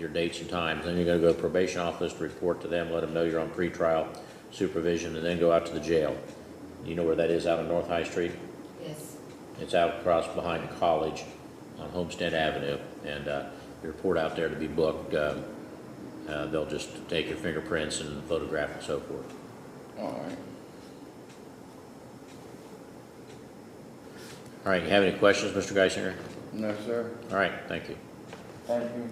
your dates and times. Then you're going to go to the probation office to report to them, let them know you're on pretrial supervision, and then go out to the jail. You know where that is, out on North High Street? Yes. It's out across behind the college on Homestead Avenue, and you report out there to be booked. They'll just take your fingerprints and photograph and so forth. All right. All right, you have any questions, Mr. Geisinger? No, sir. All right, thank you. Thank you.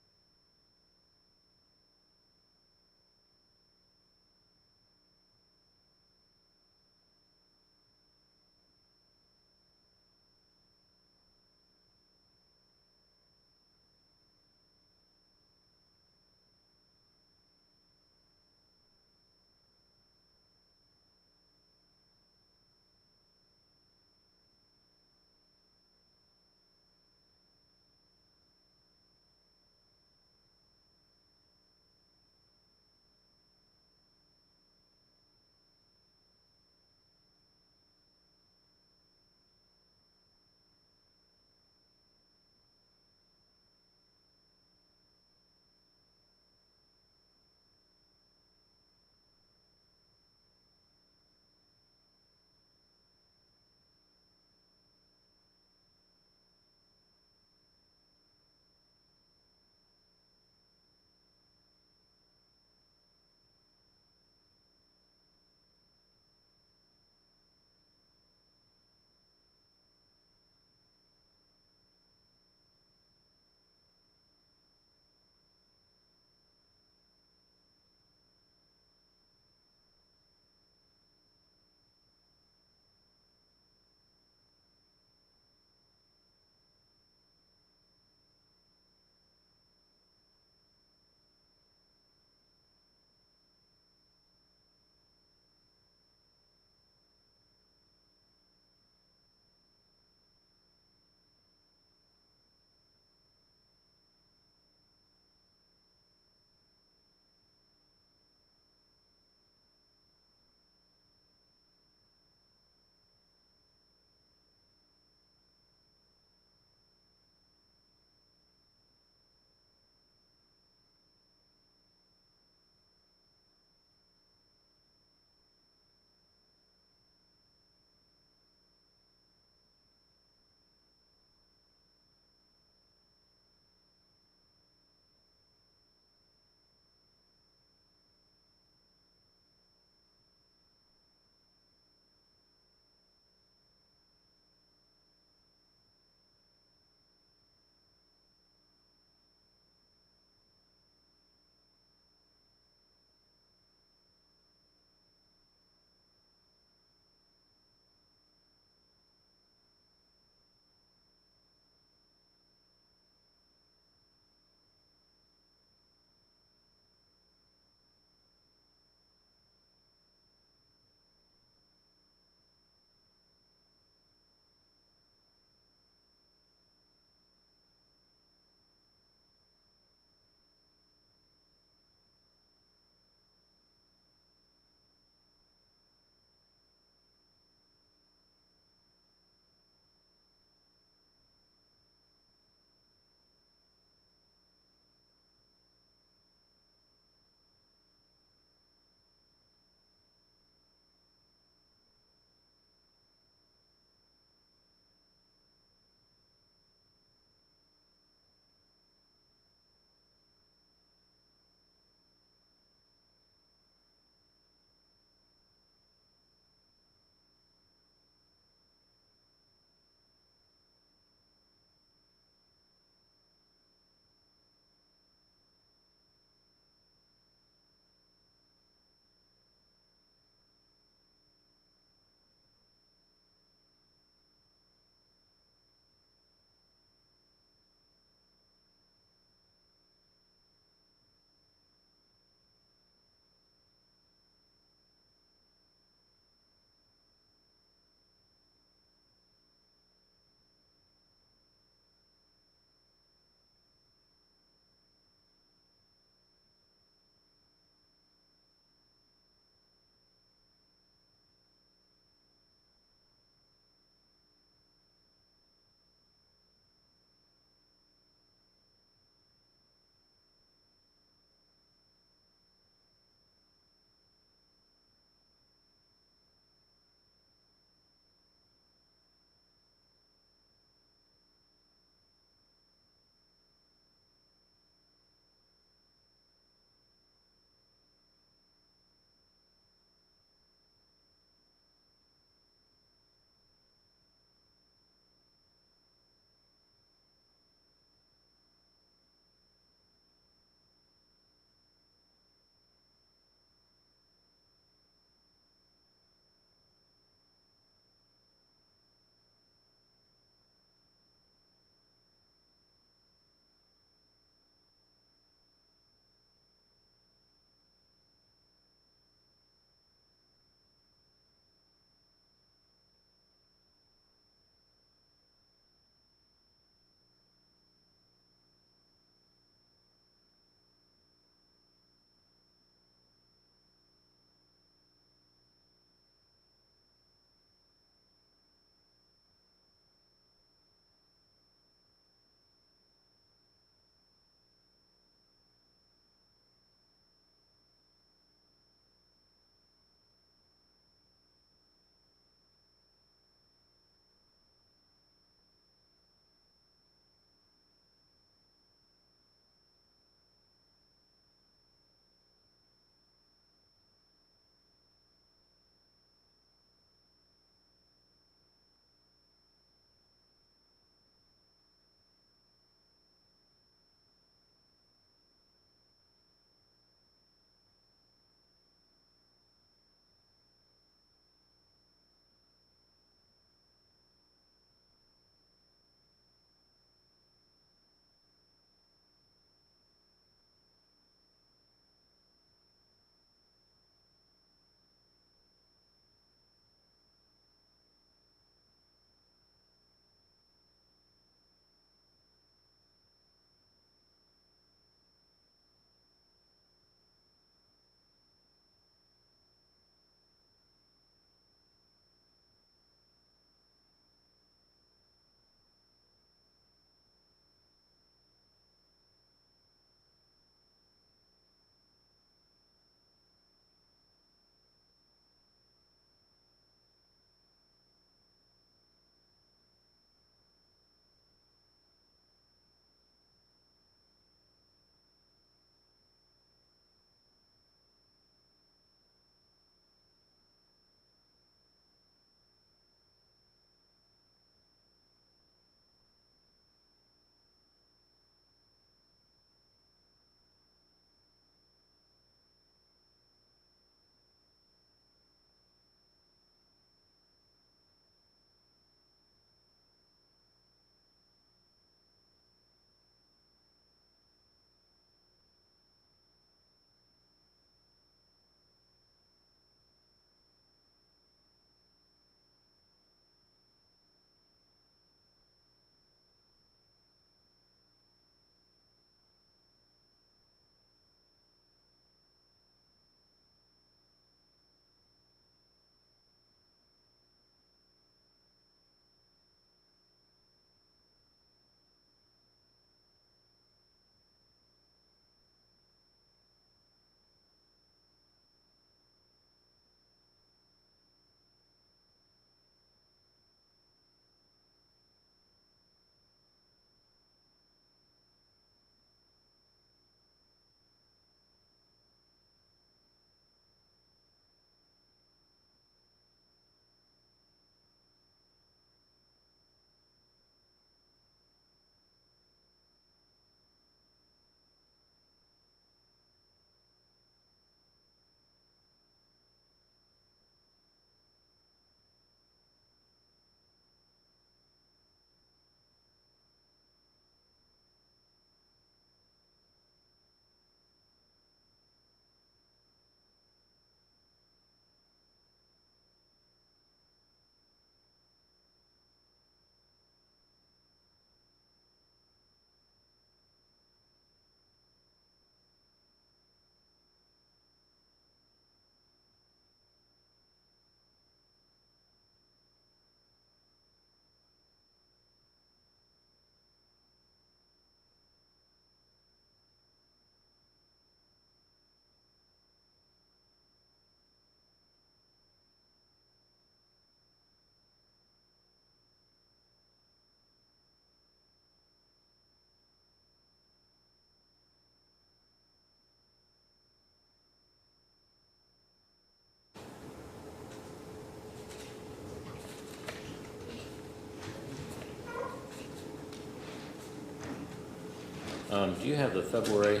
Do you have the February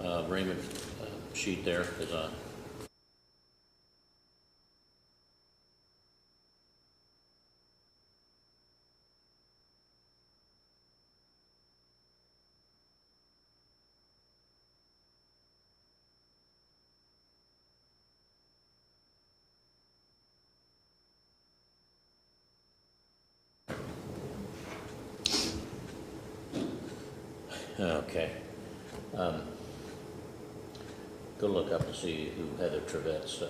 agreement sheet there? 'Cause, okay. Go look up and see who Heather Trevet's.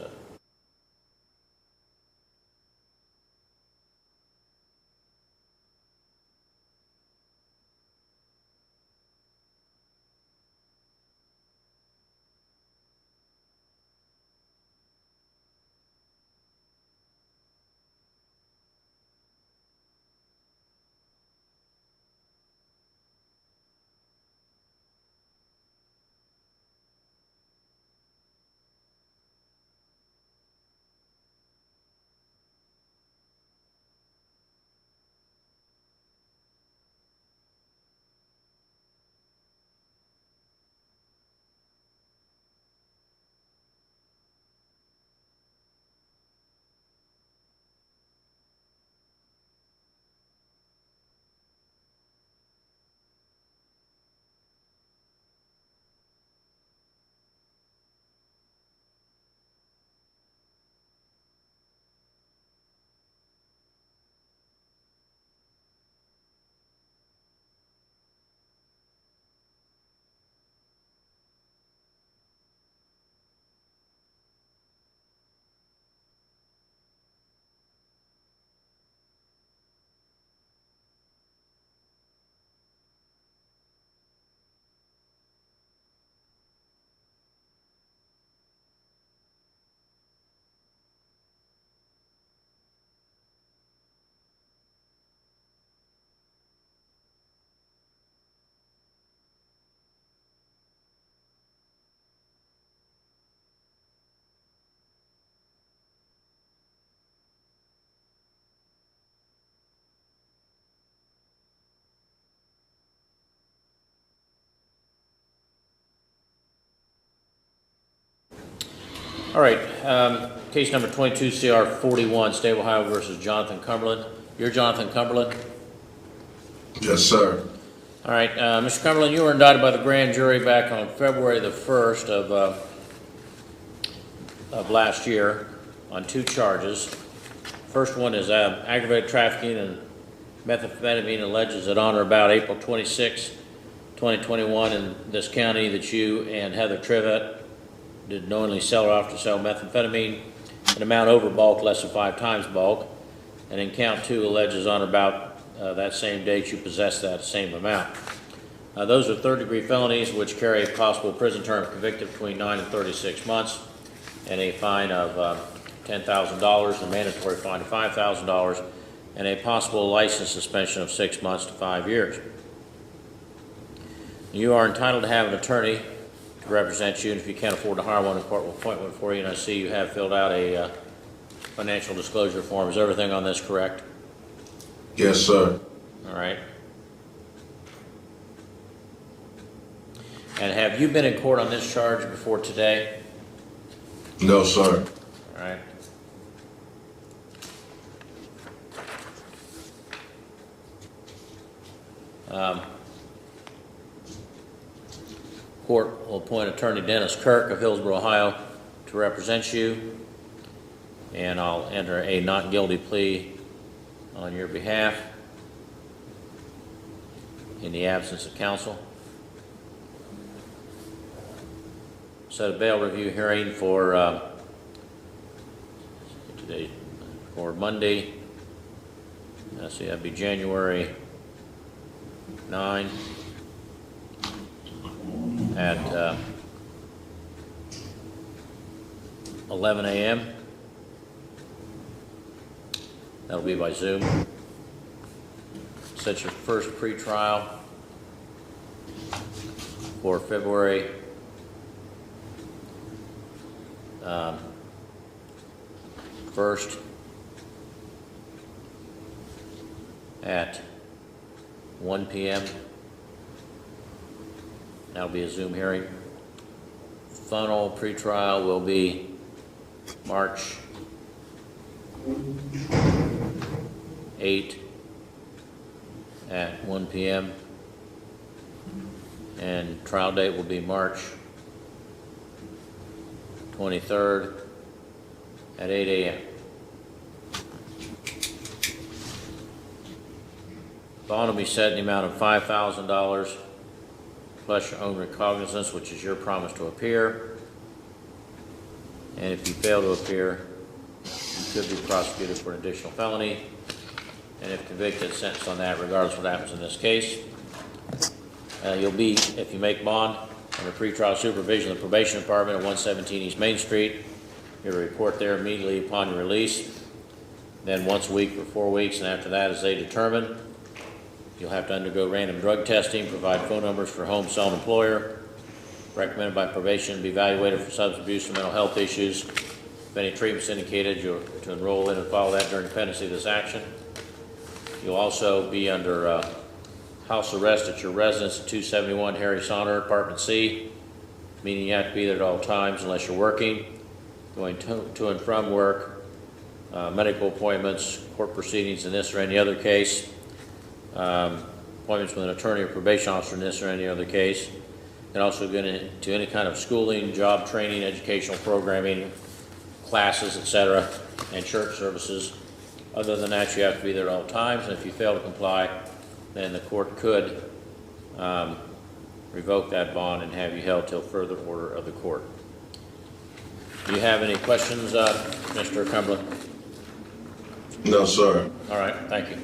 All right, case number 22 CR 41, State of Ohio versus Jonathan Cumberland. You're Jonathan Cumberland? Yes, sir. All right, Mr. Cumberland, you were indicted by the grand jury back on February the 1st of last year on 2 charges. First one is aggravated trafficking and methamphetamine, alleges that on or about April 26, 2021 in this county that you and Heather Trevet did knowingly sell or offer to sell methamphetamine, an amount over bulk, less than 5 times bulk. And in count 2 alleges on or about that same date you possessed that same amount. Those are third-degree felonies which carry a possible prison term of convicted between 9 and 36 months and a fine of $10,000, a mandatory fine of $5,000, and a possible license suspension of 6 months to 5 years. You are entitled to have an attorney to represent you, and if you can't afford to hire one, the court will appoint one for you. And I see you have filled out a financial disclosure form. Is everything on this correct? Yes, sir. All right. And have you been in court on this charge before today? No, sir. All right. Court will appoint Attorney Dennis Kirk of Hillsborough, Ohio, to represent you, and I'll enter a not guilty plea on your behalf in the absence of counsel. Set a bail review hearing for today, for Monday. See, that'd be January 9 at 11 a.m. That'll be by Zoom. Set your first pretrial for February 1st at 1 p.m. That'll be a Zoom hearing. Final pretrial will be March 8 at 1 p.m. And trial date will be March 23rd at 8 a.m. Bond will be set in the amount of $5,000 plus your own recognizance, which is your promise to appear. And if you fail to appear, you could be prosecuted for an additional felony. And if convicted, sentenced on that, regardless of what happens in this case. You'll be, if you make bond, under pretrial supervision of the probation department at 117 East Main Street. You're to report there immediately upon your release. Then once a week for 4 weeks, and after that, as they determine. You'll have to undergo random drug testing, provide phone numbers for home, cell, and employer. Recommended by probation to be evaluated for substance abuse and mental health issues. If any treatment's indicated, you're to enroll in and follow that during the pendency of this action. You'll also be under house arrest at your residence at 271 Harry Sonner, Apartment C, meaning you have to be there at all times unless you're working, going to and from work, medical appointments, court proceedings in this or any other case, appointments with an attorney or probation officer in this or any other case, and also going to any kind of schooling, job training, educational programming, classes, etc., and church services. Other than that, you have to be there at all times, and if you fail to comply, then the court could revoke that bond and have you held till further order of the court. Do you have any questions, Mr. Cumberland? No, sir. All right, thank you.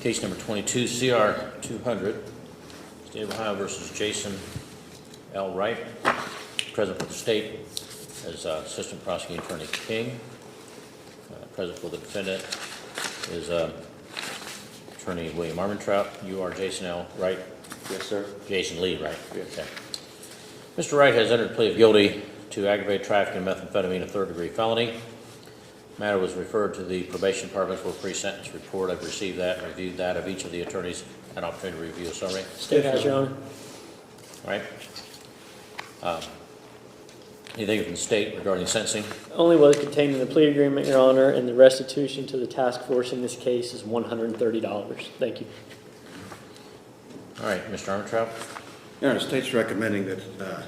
Case number 22, CR 200, State of Ohio versus Jason L. Wright. Present for the state is Assistant Prosecuting Attorney King. Present for the defendant is Attorney William Armentrout. You are Jason L. Wright? Yes, sir. Jason Lee, right? Yes. Okay. Mr. Wright has entered a plea of guilty to aggravated trafficking of methamphetamine, a third-degree felony. Matter was referred to the probation department for a pre-sentence report. I've received that and reviewed that. Of each of the attorneys, an opportunity to review a summary. State has, Your Honor. All right. Anything from the state regarding sentencing? Only what is contained in the plea agreement, Your Honor, and the restitution to the task force in this case is $130. Thank you. All right, Mr. Armentrout. Your Honor, the state's recommending that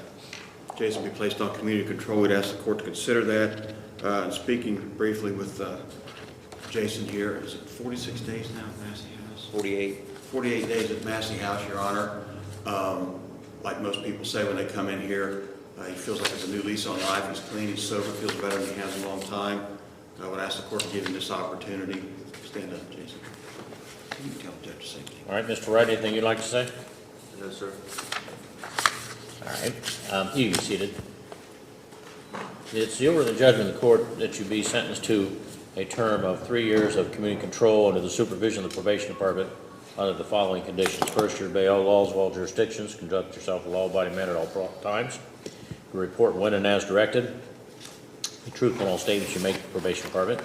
Jason be placed on community control. We'd ask the court to consider that. And speaking briefly with Jason here, is it 46 days now at Massey House? 48. 48 days at Massey House, Your Honor. Like most people say when they come in here, he feels like it's a new lease on life. He's clean, he's sober, feels better than he has in a long time. I would ask the court to give him this opportunity. Stand up, Jason. You can tell the judge the same thing. All right, Mr. Wright, anything you'd like to say? No, sir. All right. You can be seated. It's the order of the judgment of the court that you be sentenced to a term of 3 years of community control under the supervision of the probation department under the following conditions. First, you obey all laws of all jurisdictions, conduct yourself in a law-abiding manner at all times, you report when and as directed, be truthful in all statements you make to the probation department.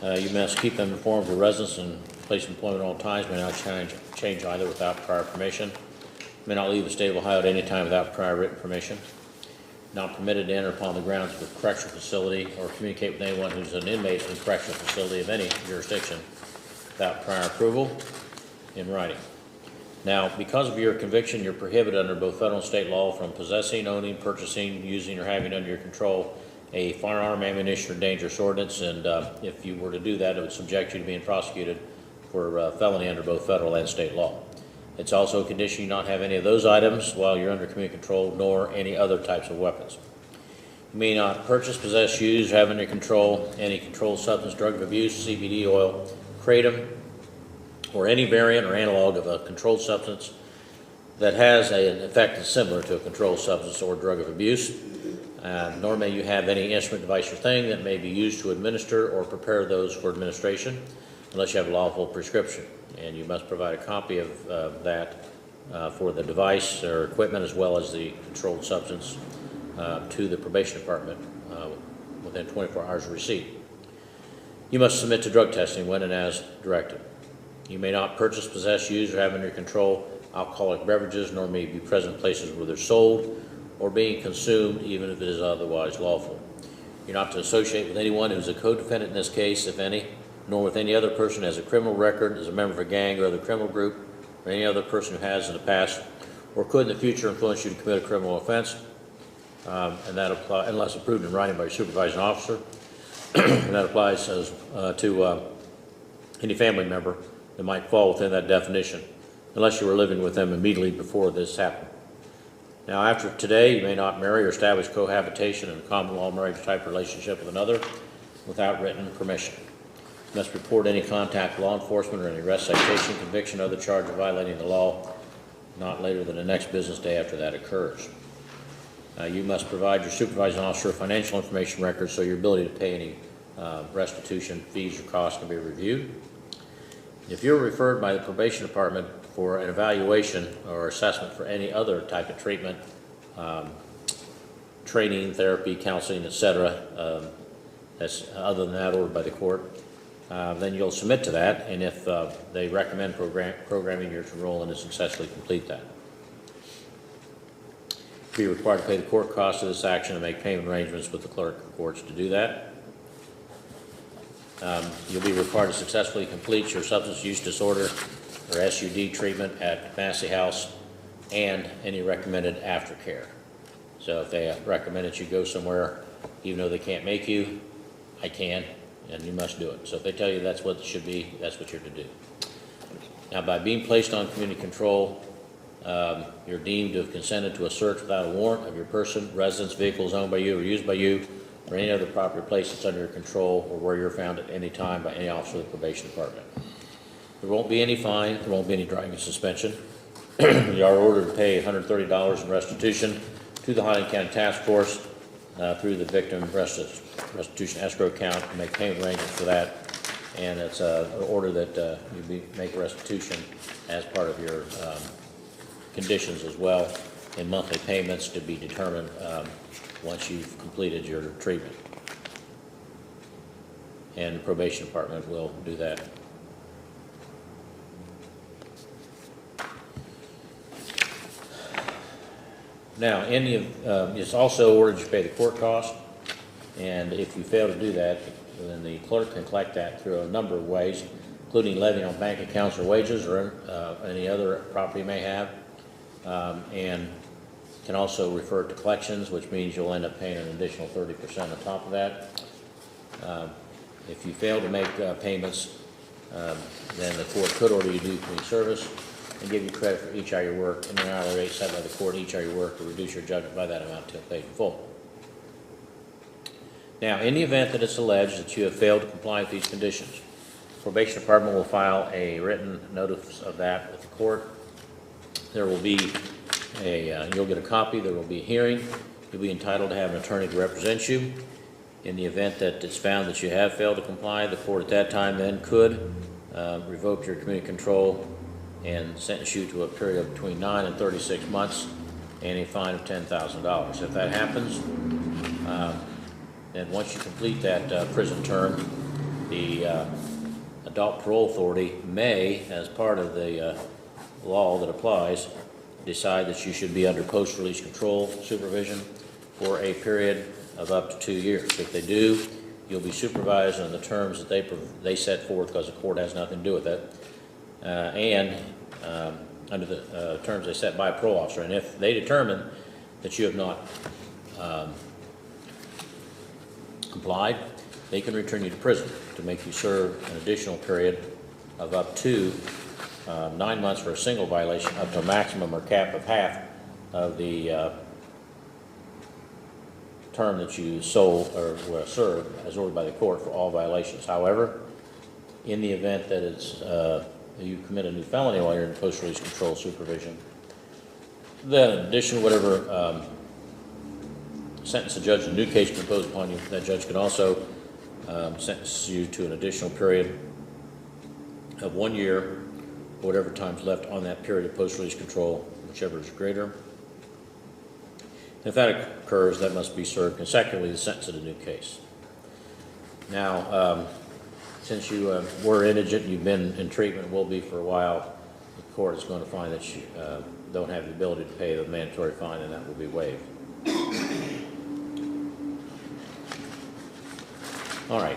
You must keep them informed of your residence and place of employment at all times, may not change either without prior permission, may not leave the state of Ohio at any time without prior written permission, not permitted to enter upon the grounds of a correctional facility or communicate with anyone who's an inmate in a correctional facility of any jurisdiction without prior approval in writing. Now, because of your conviction, you're prohibited under both federal and state law from possessing, owning, purchasing, using, or having under your control a firearm, ammunition, or dangerous ordinance, and if you were to do that, it would subject you to being prosecuted for felony under both federal and state law. It's also a condition you not have any of those items while you're under community control, nor any other types of weapons. You may not purchase, possess, use, or have under control any controlled substance, drug of abuse, CBD oil, kratom, or any variant or analog of a controlled substance that has an effect that's similar to a controlled substance or drug of abuse. Nor may you have any instrument, device, or thing that may be used to administer or prepare those for administration unless you have a lawful prescription. And you must provide a copy of that for the device or equipment as well as the controlled substance to the probation department within 24 hours of receipt. You must submit to drug testing when and as directed. You may not purchase, possess, use, or have under your control alcoholic beverages, nor may you be present in places where they're sold or being consumed, even if it is otherwise lawful. You're not to associate with anyone who is a co-defendant in this case, if any, nor with any other person who has a criminal record, is a member of a gang or other criminal group, or any other person who has in the past or could in the future influence you to commit a criminal offense, and that applies unless approved in writing by your supervising officer. And that applies to any family member that might fall within that definition, unless you were living with them immediately before this happened. Now, after today, you may not marry or establish cohabitation in a common law marriage type relationship with another without written permission. You must report any contact with law enforcement or any arrest, citation, conviction, or other charge of violating the law not later than the next business day after that occurs. You must provide your supervising officer financial information records so your ability to pay any restitution, fees, or costs can be reviewed. If you're referred by the probation department for an evaluation or assessment for any other type of treatment, training, therapy, counseling, etc., that's other than that ordered by the court, then you'll submit to that, and if they recommend programming, you're to enroll in and successfully complete that. You'll be required to pay the court costs of this action and make payment arrangements with the clerk of courts to do that. You'll be required to successfully complete your substance use disorder or SUD treatment at Massey House and any recommended aftercare. So if they recommend that you go somewhere, even though they can't make you, I can, and you must do it. So if they tell you that's what it should be, that's what you're to do. Now, by being placed on community control, you're deemed to have consented to a search without a warrant of your person, residence, vehicles owned by you or used by you, or any other property or place that's under your control or where you're found at any time by any officer of the probation department. There won't be any fine, there won't be any driving suspension. You are ordered to pay $130 in restitution to the Highland County Task Force through the victim restitution escrow account, and make payment arrangements for that. And it's an order that make restitution as part of your conditions as well, and monthly payments to be determined once you've completed your treatment. And the probation department will do that. Now, it's also ordered to pay the court cost, and if you fail to do that, then the clerk can collect that through a number of ways, including levying on bank accounts or wages or any other property you may have, and can also refer it to collections, which means you'll end up paying an additional 30% on top of that. If you fail to make payments, then the court could order you to do community service and give you credit for each hour you work, and an hourly rate set by the court each hour you work to reduce your judgment by that amount until paid in full. Now, in the event that it's alleged that you have failed to comply with these conditions, probation department will file a written notice of that with the court. There will be you'll get a copy, there will be a hearing. You'll be entitled to have an attorney to represent you. In the event that it's found that you have failed to comply, the court at that time then could revoke your community control and sentence you to a period of between 9 and 36 months and a fine of $10,000. If that happens, then once you complete that prison term, the Adult Parole Authority may, as part of the law that applies, decide that you should be under post-release control supervision for a period of up to 2 years. If they do, you'll be supervised on the terms that they set forth, because the court has nothing to do with that, and under the terms they set by a parole officer. And if they determine that you have not complied, they can return you to prison to make you serve an additional period of up to 9 months for a single violation, up to a maximum or cap of half of the term that you sold or served as ordered by the court for all violations. However, in the event that it's you commit a new felony while you're in post-release control supervision, then in addition to whatever sentence the judge in a new case can impose upon you, that judge can also sentence you to an additional period of 1 year, or whatever time's left on that period of post-release control, whichever is greater. If that occurs, that must be served consecutively the sentence of the new case. Now, since you were indigent, you've been in treatment, will be for a while, the court is going to find that you don't have the ability to pay the mandatory fine, and that will be waived. All right.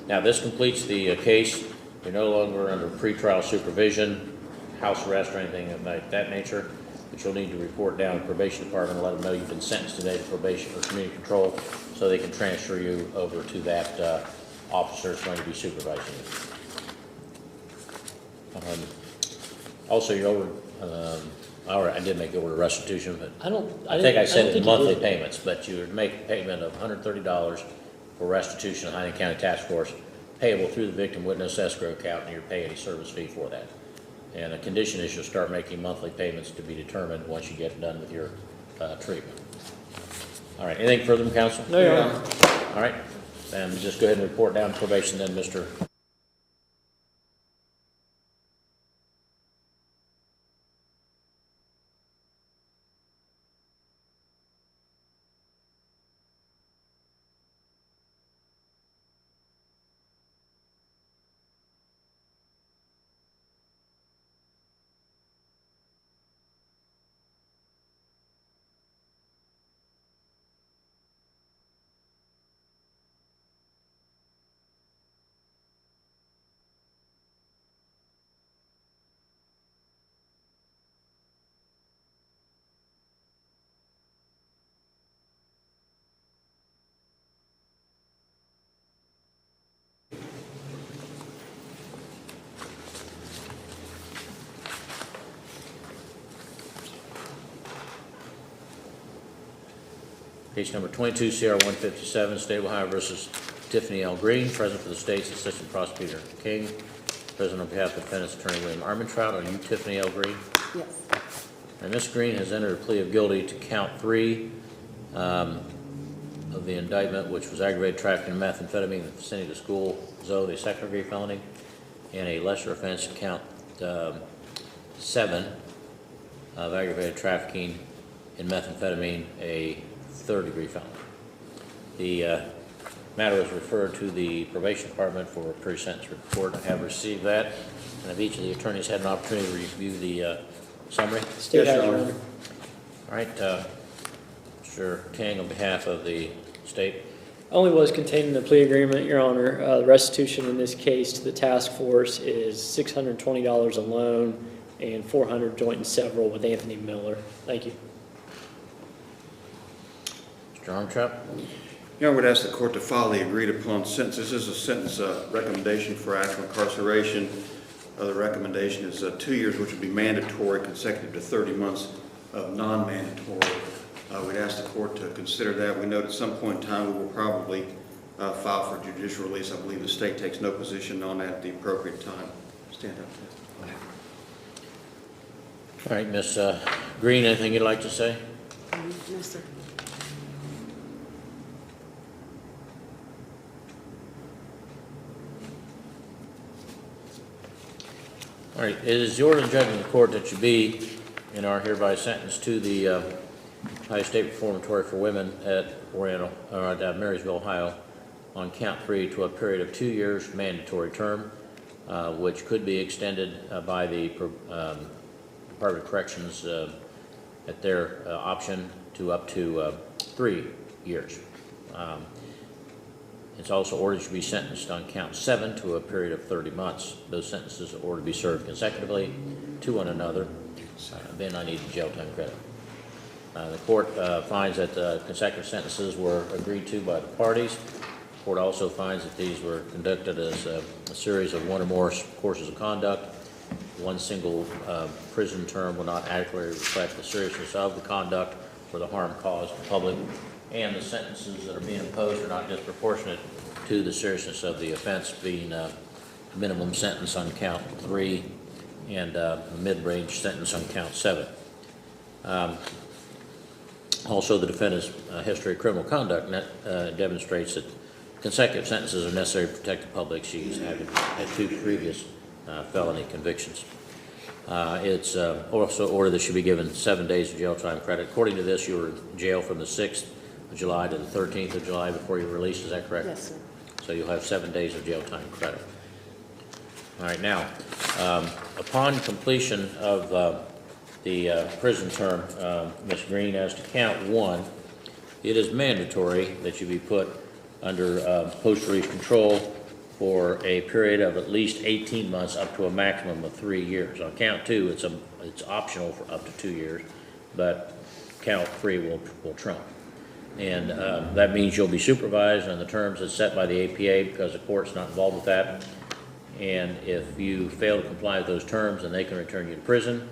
Now, this completes the case. You're no longer under pretrial supervision, house arrest, or anything of that nature. But you'll need to report down to the probation department and let them know you've been sentenced today to probation or community control, so they can transfer you over to that officer that's going to be supervising you. Also, you're over. All right, I did make the order of restitution, but I think I said it in monthly payments. But you would make a payment of $130 for restitution to Highland County Task Force, payable through the victim witness escrow account, and you're paying a service fee for that. And the condition is you'll start making monthly payments to be determined once you get done with your treatment. All right, anything further from counsel? No, Your Honor. All right, then just go ahead and report down to probation then, Mr. Case number 22 CR 157, State of Ohio versus Tiffany L. Green. Present for the State's Assistant Prosecutor King. President, on behalf of defendant's attorney William Armentrout, are you Tiffany L. Green? Yes. And Ms. Green has entered a plea of guilty to count 3 of the indictment, which was aggravated trafficking of methamphetamine in the vicinity of the school zone, a second-degree felony, and a lesser offense, count 7 of aggravated trafficking in methamphetamine, a third-degree felony. The matter was referred to the probation department for a pre-sentence report. I have received that, and have each of the attorneys had an opportunity to review the summary? State Yes, has, Your Your Honor. Honor. All right, Mr. King, on behalf of the state. Only was contained in the plea agreement, Your Honor. The restitution in this case to the task force is $620 alone and $400 joint and several with Anthony Miller. Thank you. Mr. Armstrong? Yeah, I would ask the court to follow the agreed-upon sentence. This is a sentence recommendation for actual incarceration. The recommendation is 2 years, which would be mandatory, consecutive to 30 months of non-mandatory. We'd ask the court to consider that. We note at some point in time we will probably file for judicial release. I believe the state takes no position on that at the appropriate time. Stand up. All right, Ms. Green, anything you'd like to say? No, sir. All right, it is the order of the judge of the court that you be and are hereby sentenced to the Ohio State Reformatory for Women at Marysville, Ohio, on count 3 to a period of 2 years mandatory term, which could be extended by the Department of Corrections at their option to up to 3 years. It's also ordered to be sentenced on count 7 to a period of 30 months. Those sentences are ordered to be served consecutively to one another. Then I need jail time credit. The court finds that consecutive sentences were agreed to by the parties. The court also finds that these were conducted as a series of one or more courses of conduct. One single prison term will not adequately reflect the seriousness of the conduct or the harm caused to the public, and the sentences that are being imposed are not disproportionate to the seriousness of the offense, being a minimum sentence on count 3 and a mid-range sentence on count 7. Also, the defendant's history of criminal conduct demonstrates that consecutive sentences are necessary to protect the public. She's had 2 previous felony convictions. It's also ordered that she be given 7 days of jail time credit. According to this, you were in jail from the 6th of July to the 13th of July before you were released. Is that correct? Yes, sir. So you'll have 7 days of jail time credit. All right, now, upon completion of the prison term, Ms. Green, as to count 1, it is mandatory that you be put under post-release control for a period of at least 18 months up to a maximum of 3 years. On count 2, it's optional for up to 2 years, but count 3 will trump. And that means you'll be supervised on the terms that's set by the APA, because the court's not involved with that. And if you fail to comply with those terms, then they can return you to prison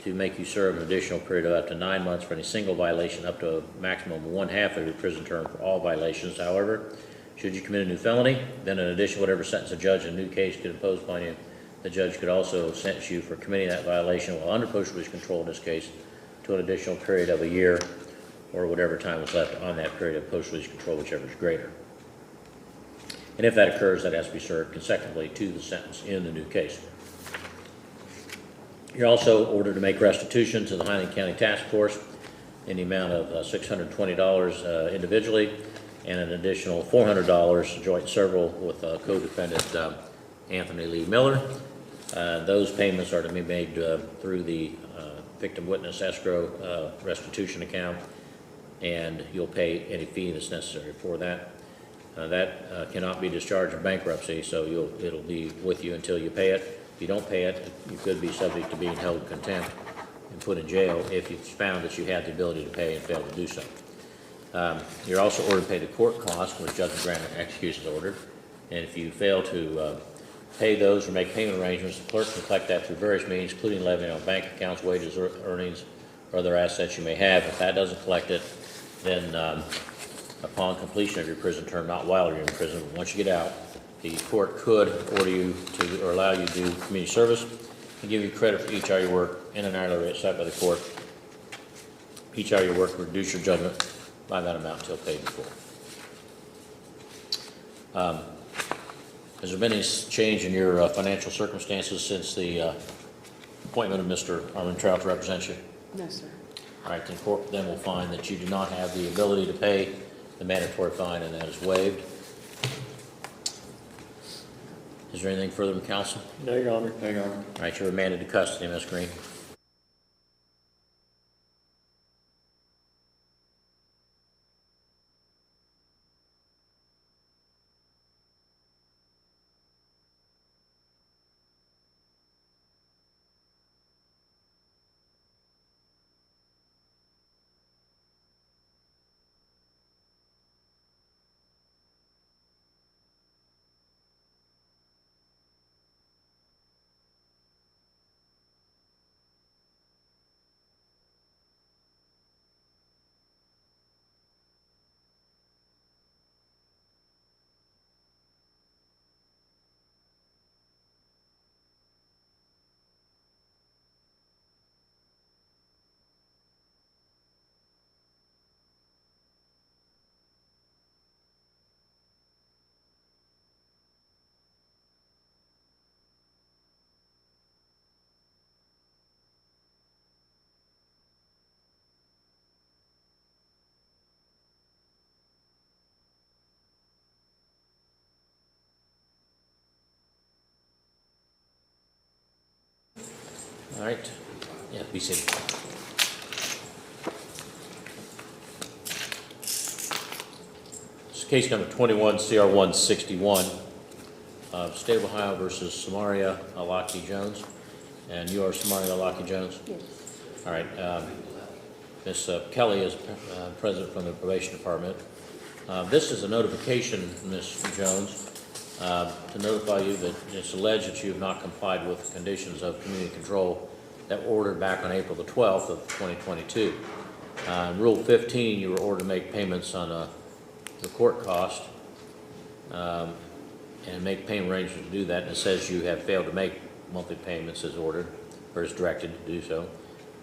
to make you serve an additional period of up to 9 months for any single violation, up to a maximum of 1/2 of your prison term for all violations. However, should you commit a new felony, then in addition to whatever sentence a judge in a new case could impose upon you, the judge could also sentence you for committing that violation while under post-release control in this case to an additional period of a year, or whatever time was left on that period of post-release control, whichever is greater. And if that occurs, that has to be served consecutively to the sentence in the new case. You're also ordered to make restitution to the Highland County Task Force in the amount of $620 individually, and an additional $400 joint and several with co-defendant Anthony Lee Miller. Those payments are to be made through the victim witness escrow restitution account, and you'll pay any fee that's necessary for that. That cannot be discharged in bankruptcy, so it'll be with you until you pay it. If you don't pay it, you could be subject to being held in contempt and put in jail if you found that you had the ability to pay and failed to do so. You're also ordered to pay the court costs, which Judge Grant executes the order. And if you fail to pay those or make payment arrangements, the clerk can collect that through various means, including levying on bank accounts, wages, earnings, or other assets you may have. If that doesn't collect it, then upon completion of your prison term, not while you're in prison, but once you get out, the court could order you to, or allow you to do community service and give you credit for each hour you work in an hourly rate set by the court. Each hour you work will reduce your judgment by that amount until paid in full. Has there been any change in your financial circumstances since the appointment of Mr. Armentrout to represent you? No, sir. All right, the court then will find that you do not have the ability to pay the mandatory fine, and that is waived. Is there anything further from counsel? No, Your Honor. Hang on. All right, you're remanded to custody, Ms. Green. All right. Yeah, be seated. This is case number 21 CR 161, State of Ohio versus Samaria Alaki Jones. And you are Samaria Alaki Jones? Yes. All right. Ms. Kelly is president from the probation department. This is a notification, Ms. Jones, to notify you that it's alleged that you have not complied with the conditions of community control that were ordered back on April the 12th of 2022. Rule 15, you were ordered to make payments on the court cost and make payment arrangements to do that, and it says you have failed to make monthly payments as ordered, or as directed to do so.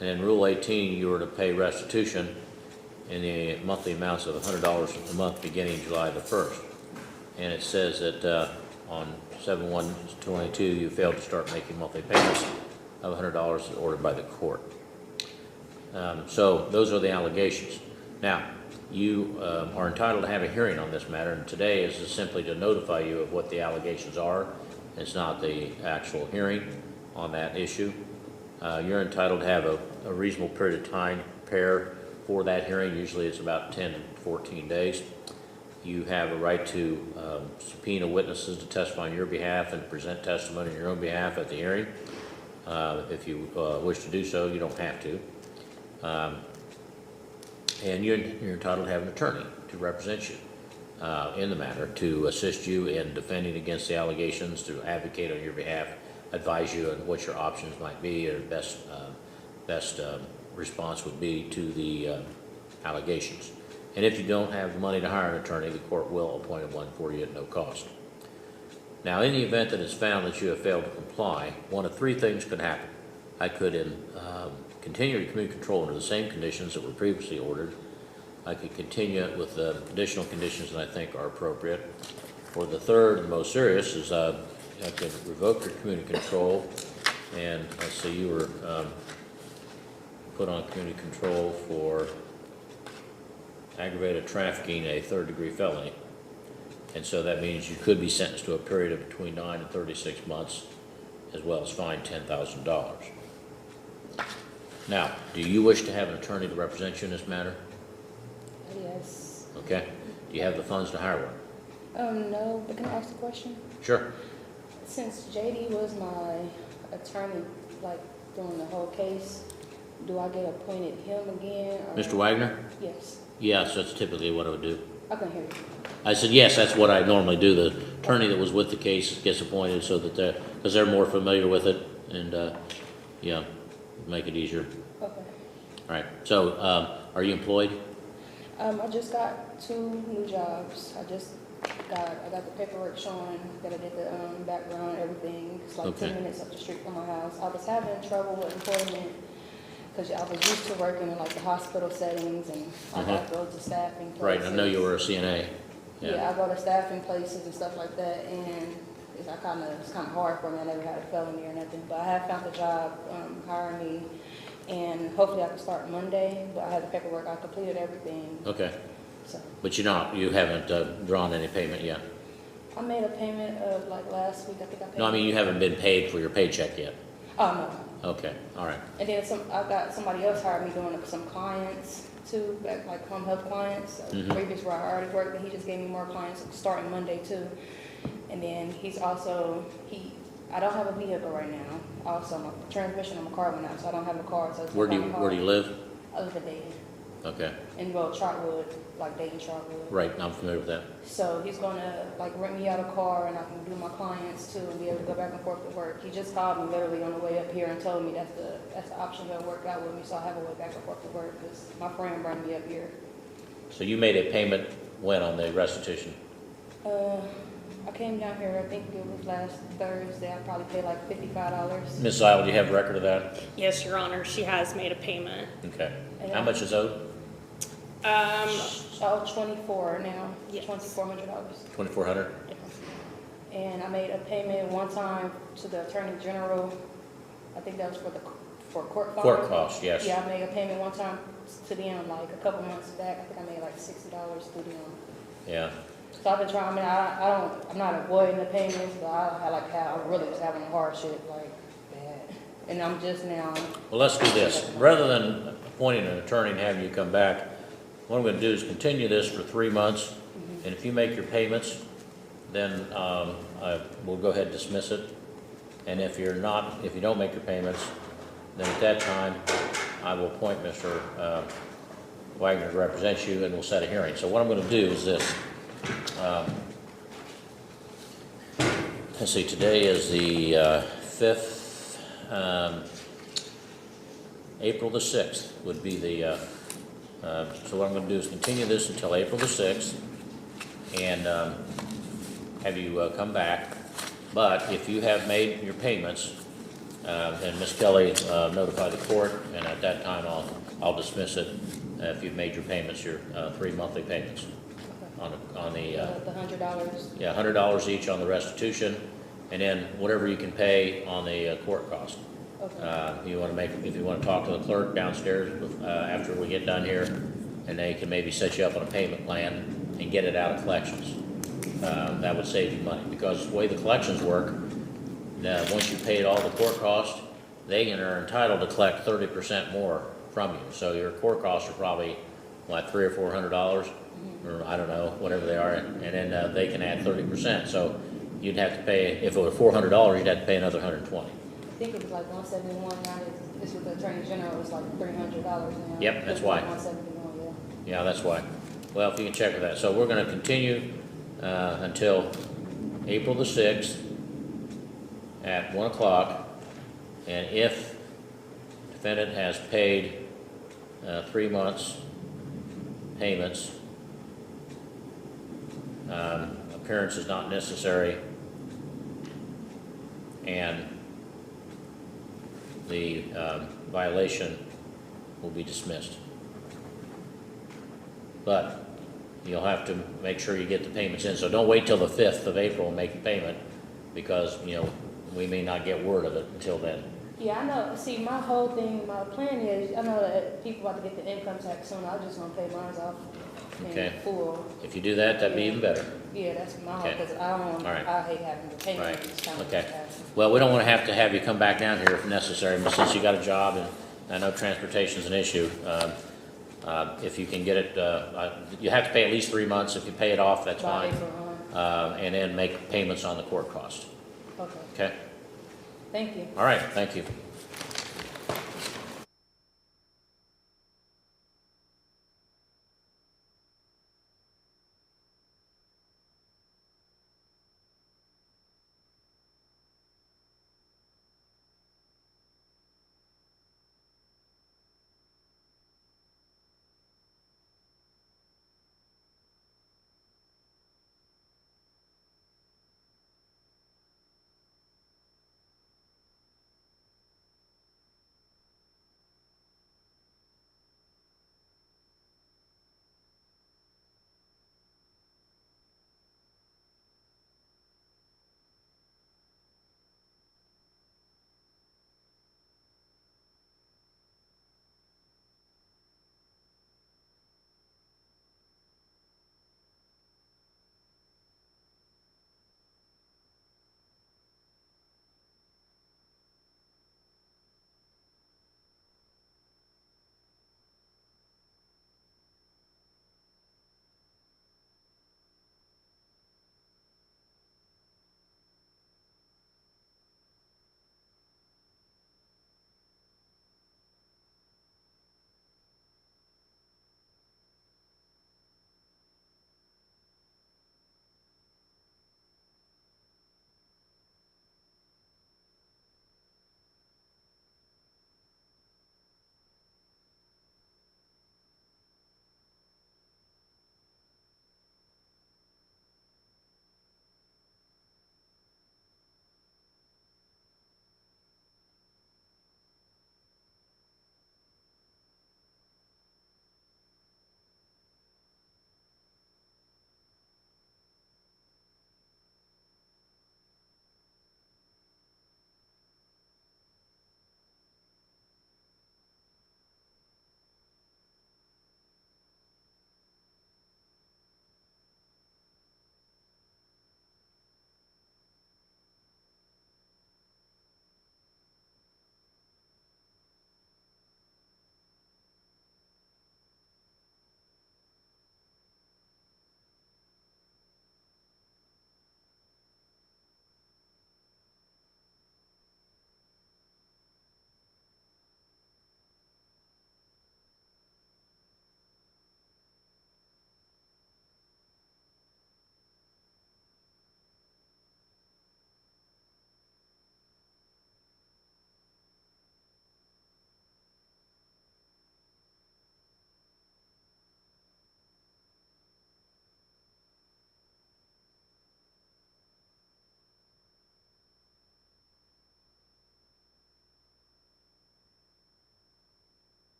And in Rule 18, you were to pay restitution in the monthly amounts of $100 a month beginning July the 1st. And it says that on 7/1/22, you failed to start making monthly payments of $100 as ordered by the court. So those are the allegations. Now, you are entitled to have a hearing on this matter, and today is just simply to notify you of what the allegations are. It's not the actual hearing on that issue. You're entitled to have a reasonable period of time to prepare for that hearing. Usually it's about 10 to 14 days. You have a right to subpoena witnesses to testify on your behalf and present testimony on your own behalf at the hearing. If you wish to do so, you don't have to. And you're entitled to have an attorney to represent you in the matter, to assist you in defending against the allegations, to advocate on your behalf, advise you on what your options might be, or best response would be to the allegations. And if you don't have the money to hire an attorney, the court will appoint one for you at no cost. Now, in the event that it's found that you have failed to comply, one of three things could happen. I could continue your community control under the same conditions that were previously ordered. I could continue it with the additional conditions that I think are appropriate. Or the third and most serious is I could revoke your community control, and let's say you were put on community control for aggravated trafficking, a third-degree felony. And so that means you could be sentenced to a period of between 9 and 36 months, as well as fined $10,000. Now, do you wish to have an attorney to represent you in this matter? Yes. Okay. Do you have the funds to hire one? No, but can I ask a question? Sure. Since JD was my attorney, like, during the whole case, do I get appointed him again? Or? Mr. Wagner? Yes. Yes, that's typically what I would do. I can hear you. I said, yes, that's what I normally do. The attorney that was with the case gets appointed so that because they're more familiar with it, and, yeah, make it easier. Okay. All right. So, are you employed? I just got 2 new jobs. I got the paperwork showing that I did the background, everything. It's like Okay. 10 minutes up the street from my house. I was having trouble with employment because I was used to working in like the hospital settings, and I got to go to staffing places. Right, I know you were a CNA. Yeah, I go to staffing places and stuff like that, and it's kind of hard for me. I never had a felony or nothing, but I have found a job hiring me, and hopefully I can start Monday. But I have the paperwork. I completed everything. Okay, So but you haven't drawn any payment yet? I made a payment of like last week. I think I paid. No, I mean, you haven't been paid for your paycheck yet? Oh no. Okay, all right. And then I got somebody else hired me doing some clients too, like home health clients. Previous where I already worked, and he just gave me more clients starting Monday too. And then he's also I don't have a vehicle right now. Also, my transmission on my car went out, so I don't have a car. So Where do you live? I live in Dayton, Okay, in Trotwood, like Dayton Trotwood. right, I'm familiar with that. So he's gonna like rent me out a car, and I can do my clients too, and be able to go back and forth to work. He just called me literally on the way up here and told me that's the option that worked out with me, so I have a way back and forth to work because my friend brought me up here. So you made a payment when on the restitution? I came down here, I think it was last Thursday. I probably paid like $55. Ms. Zile, do you have a record of that? Yes, Your Honor, she has made a payment. Okay. How much is owed? Oh, 24 now. Yes. $2,400. $2,400? And I made a payment one time to the Attorney General. I think that was for court fines. Court costs, yes. Yeah, I made a payment one time to them like a couple months back. I think I made like $60 to them. Yeah. So I've been trying. I mean, I'm not avoiding the payments, but I really was having a hardship like bad. And I'm just now. Well, let's do this. Rather than appointing an attorney and having you come back, what I'm going to do is continue this for 3 months, and if you make your payments, then we'll go ahead and dismiss it. And if you don't make your payments, then at that time, I will appoint Mr. Wagner to represent you, and we'll set a hearing. So what I'm going to do is this. Let's see, today is the 5th. April the 6th would be the, so what I'm going to do is continue this until April the 6th and have you come back. But if you have made your payments, then Ms. Kelly notify the court, and at that time I'll dismiss it if you've made your payments, your 3 monthly payments on the The $100. yeah, $100 each on the restitution, and then whatever you can pay on the court cost. Okay. If you want to talk to the clerk downstairs after we get done here, and they can maybe set you up on a payment plan and get it out of collections. That would save you money, because the way the collections work, once you paid all the court costs, they are entitled to collect 30% more from you. So your court costs are probably, what, $300 or $400? Or I don't know, whatever they are, and then they can add 30%. So you'd have to pay, if it were $400, you'd have to pay another $120. I think it was like $171 now. This with the Attorney General, it's like $300 now. Yep, that's why. $171, Yeah, that's why. Well, if you can check with that. So we're going to continue until April the 6th at 1 o'clock, and if defendant has paid 3 months payments, appearance is not necessary, and the violation will be dismissed. But you'll have to make sure you get the payments in, so don't wait till the 5th of April and make a payment, because, we may not get word of it until then. Yeah, I know. See, my whole thing, my plan is, I know that people about to get the income tax soon. I'm just gonna pay mine off Okay. in full. If you do that, that'd be even better. Yeah, that's my whole, Okay. because I don't, All right. I hate having to pay Right. these kind of Okay. taxes. Well, we don't want to have you come back down here if necessary, but since you got a job, and I know transportation's an issue, if you can get it, you have to pay at least 3 months. If you pay it off, that's By fine. April on. And then make payments on the court cost. Okay, Okay? thank you. All right, thank you.